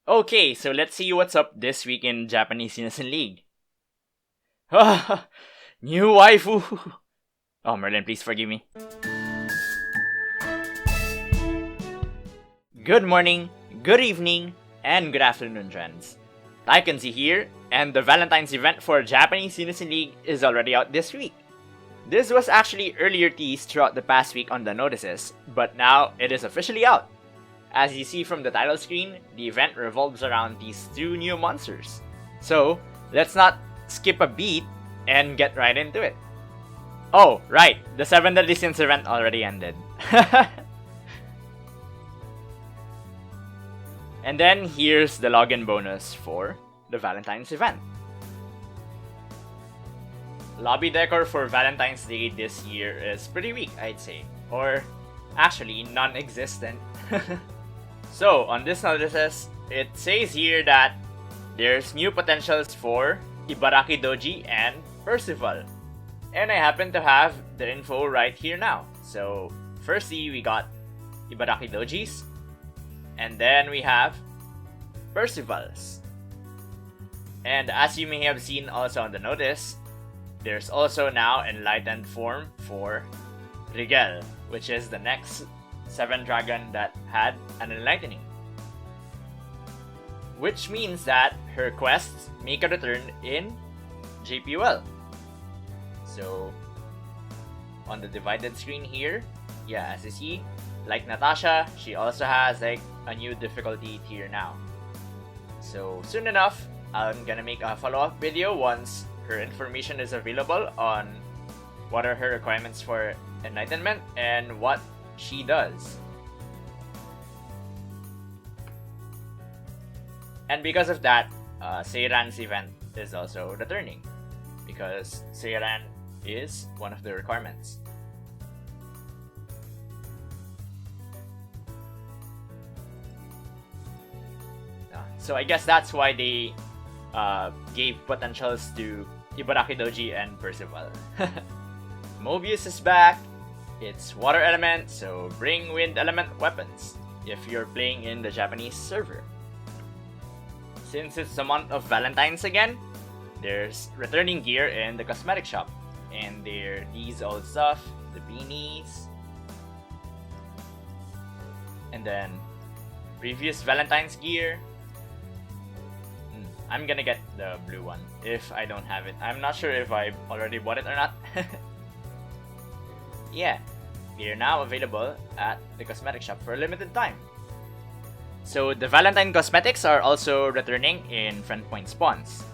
Okay, so let's see what's up this week in Japanese Unison League. New waifu! Oh, Merlin, please forgive me. Good morning, good evening, and good afternoon, friends. TaikunZ here, and the Valentine's event for Japanese Unison League is already out this week. This was actually earlier teased throughout the past week on the notices, but now it is officially out. As you see from the title screen, the event revolves around these two new monsters. So, let's not skip a beat and get right into it. Oh, right, the 7 Deadly Sins event already ended. And then here's the login bonus for the Valentine's event. Lobby decor for Valentine's Day this year is pretty weak, I'd say. Or, actually, non-existent. So, on this notices, it says here that there's new potentials for Ibaraki Doji and Percival. And I happen to have the info right here now. So, firstly, we got Ibaraki Dojis. And then we have Percival's. And as you may have seen also on the notice, there's also now Enlightened form for Rigel, which is the next 7 dragon that had an enlightening. Which means that her quests make a return in JPUL. So, on the divided screen here, yeah, as you see, like Natasha, she also has like a new difficulty tier now. So, soon enough, I'm gonna make a follow-up video once her information is available on what are her requirements for enlightenment and what she does. And because of that, Seiran's event is also returning, because Seiran is one of the requirements. So I guess that's why they gave potentials to Ibaraki Doji and Percival. Mobius is back. It's water element, so bring wind element weapons if you're playing in the Japanese server. Since it's the month of Valentines again, there's returning gear in the cosmetic shop. And they're these old stuff, the beanies. And then previous Valentine's gear. I'm gonna get the blue one if I don't have it. I'm not sure if I already bought it or not. Yeah, they are now available at the cosmetic shop for a limited time. So the Valentine cosmetics are also returning in Friendpoint Spawns.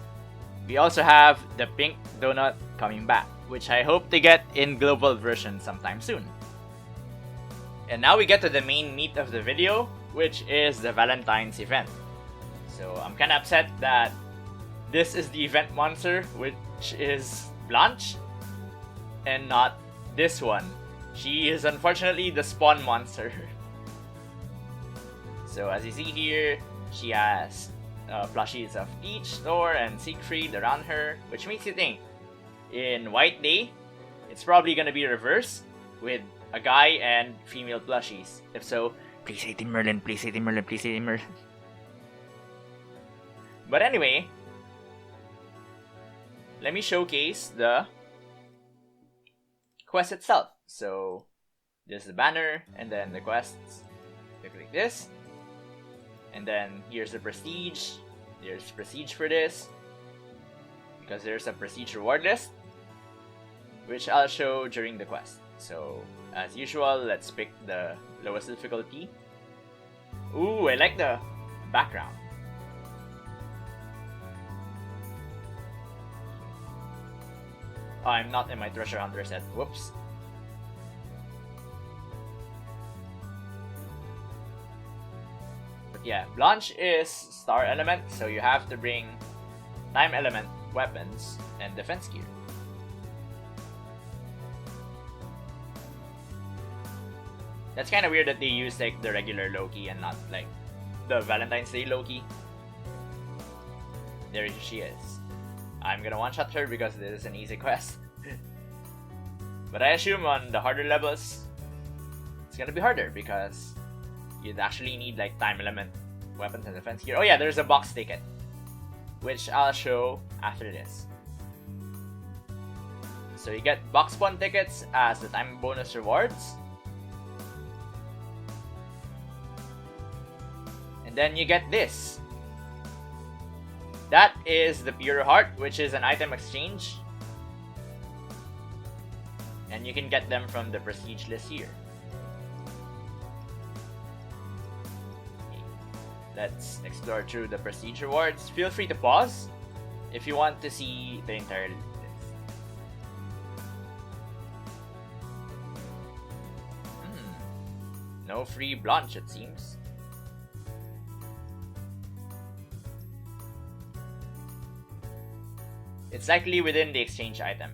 We also have the pink donut coming back, which I hope to get in global version sometime soon. And now we get to the main meat of the video, which is the Valentine's event. So I'm kinda upset that this is the event monster, which is Blanche, and not this one. She is unfortunately the spawn monster. So as you see here, she has plushies of Peach, Thor, and Siegfried around her, which makes you think, in White Day, it's probably gonna be reversed, with a guy and female plushies. If so, please say Team Merlin, please say Team Merlin, please say Team Merlin. But anyway, let me showcase the quest itself. So, there's the banner, and then the quests. You click this, and then here's the prestige. There's prestige for this, because there's a prestige reward list, which I'll show during the quest. So, as usual, let's pick the lowest difficulty. Ooh, I like the background. Oh, I'm not in my treasure hunter set. Whoops. But yeah, Blanche is star element, so you have to bring time element weapons and defense gear. That's kind of weird that they use like the regular Loki and not like the Valentine's Day Loki. There she is. I'm gonna one-shot her because this is an easy quest. But I assume on the harder levels, it's gonna be harder because you'd actually need like time element weapons and defense gear. Oh yeah, there's a box ticket, which I'll show after this. So you get box spawn tickets as the time bonus rewards. And then you get this. That is the Pure Heart, which is an item exchange. And you can get them from the prestige list here. Okay. Let's explore through the prestige rewards. Feel free to pause if you want to see the entire list. No free Blanche, it seems. It's likely within the exchange item.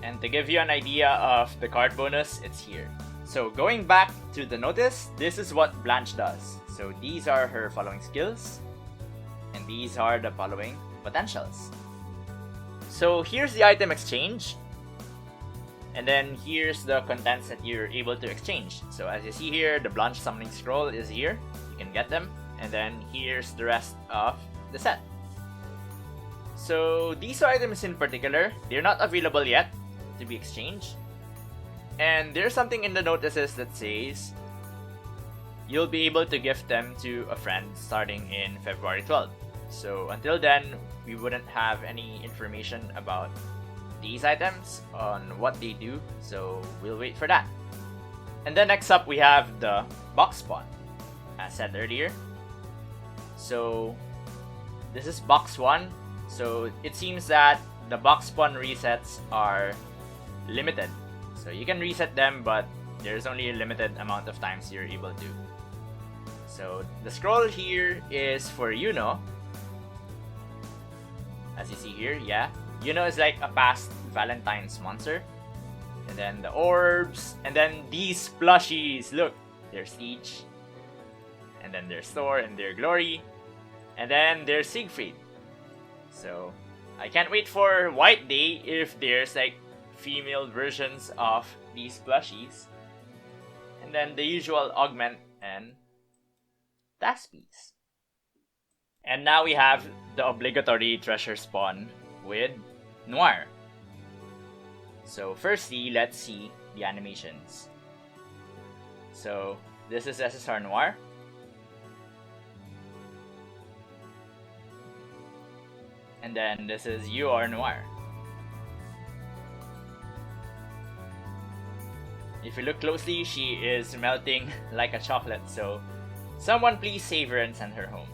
And to give you an idea of the card bonus, it's here. So going back to the notice, this is what Blanche does. So these are her following skills, and these are the following potentials. So here's the item exchange, and then here's the contents that you're able to exchange. So as you see here, the Blanche Summoning Scroll is here. You can get them. And then here's the rest of the set. So these items in particular, they're not available yet to be exchanged. And there's something in the notices that says you'll be able to gift them to a friend starting in February 12th. So until then, we wouldn't have any information about these items on what they do, so we'll wait for that. And then next up we have the box spawn, as said earlier. So this is box 1. So it seems that the box spawn resets are limited. So you can reset them, but there's only a limited amount of times you're able to. So the scroll here is for Yuno. As you see here, yeah. Yuno is like a past Valentine's monster. And then the orbs. And then these plushies. Look, there's Siege. And then there's Thor and their Glory. And then there's Siegfried. So I can't wait for White Day if there's like female versions of these plushies. And then the usual Augment and Taspies. And now we have the obligatory treasure spawn with Noir. So firstly, let's see the animations. So this is SSR Noir. And then this is You Are Noir. If you look closely, she is melting like a chocolate, so someone please save her and send her home.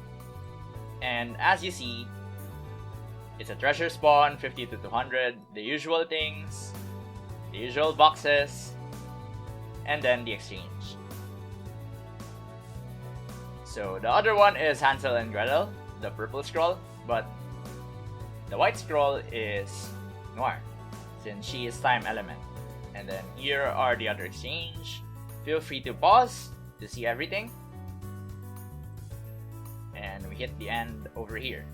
And as you see, it's a treasure spawn, 50 to 200, the usual things, the usual boxes, and then the exchange. So the other one is Hansel and Gretel, the purple scroll, but the white scroll is Noir, since she is time element. And then here are the other exchange. Feel free to pause to see everything. And we hit the end over here.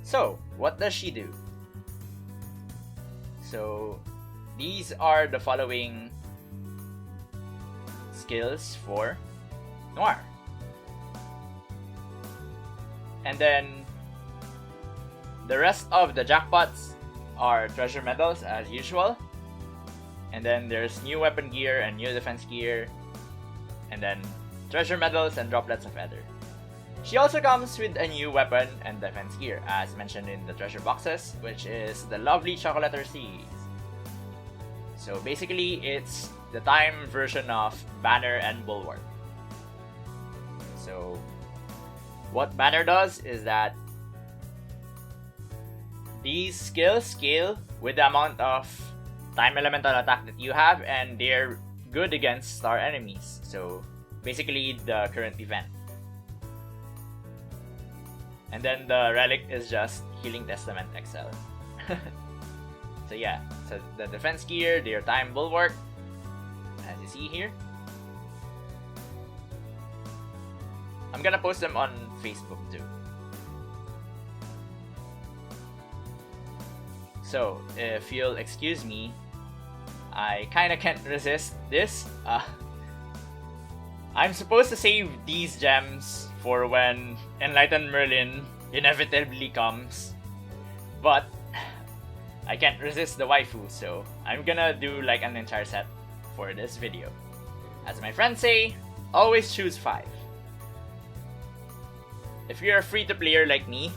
So, what does she do? So, these are the following skills for Noir. And then the rest of the jackpots are treasure medals as usual. And then there's new weapon gear and new defense gear. And then treasure medals and droplets of ether. She also comes with a new weapon and defense gear, as mentioned in the treasure boxes, which is the lovely Chocolater series. So basically, it's the time version of Banner and Bulwark. So what Banner does is that these skills scale with the amount of time elemental attack that you have, and they're good against star enemies. So basically the current event. And then the relic is just Healing Testament XL. So yeah, so the defense gear, their time bulwark, as you see here. I'm gonna post them on Facebook too. So, if you'll excuse me, I kinda can't resist this. I'm supposed to save these gems for when Enlightened Merlin inevitably comes, but I can't resist the waifu, so I'm gonna do like an entire set for this video. As my friends say, always choose 5. If you're a free-to-player like me,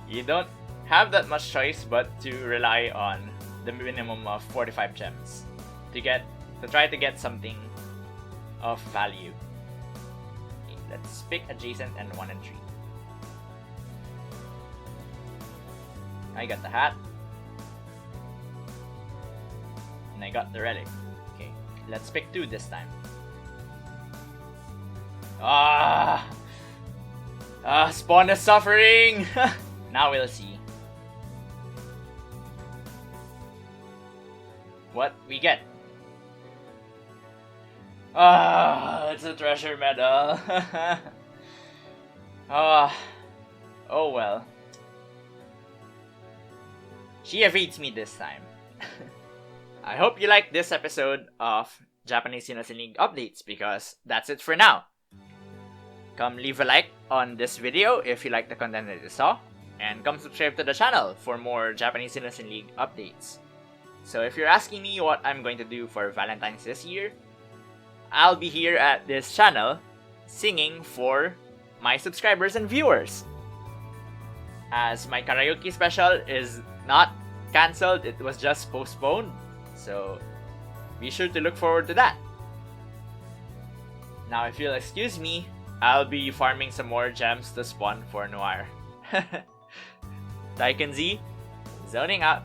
you don't have that much choice but to rely on the minimum of 45 gems to try to get something of value. Okay, let's pick adjacent and 1 and 3. I got the hat. And I got the relic. Okay, let's pick 2 this time. Spawn is suffering! Now we'll see what we get. It's a treasure medal. Oh well. She evades me this time. I hope you liked this episode of Japanese Unison League updates, because that's it for now. Come leave a like on this video if you like the content that you saw, and come subscribe to the channel for more Japanese Unison League updates. So if you're asking me what I'm going to do for Valentine's this year, I'll be here at this channel singing for my subscribers and viewers. As my karaoke special is not cancelled, it was just postponed, so be sure to look forward to that. Now if you'll excuse me, I'll be farming some more gems to spawn for Noir. TaikunZ, zoning out.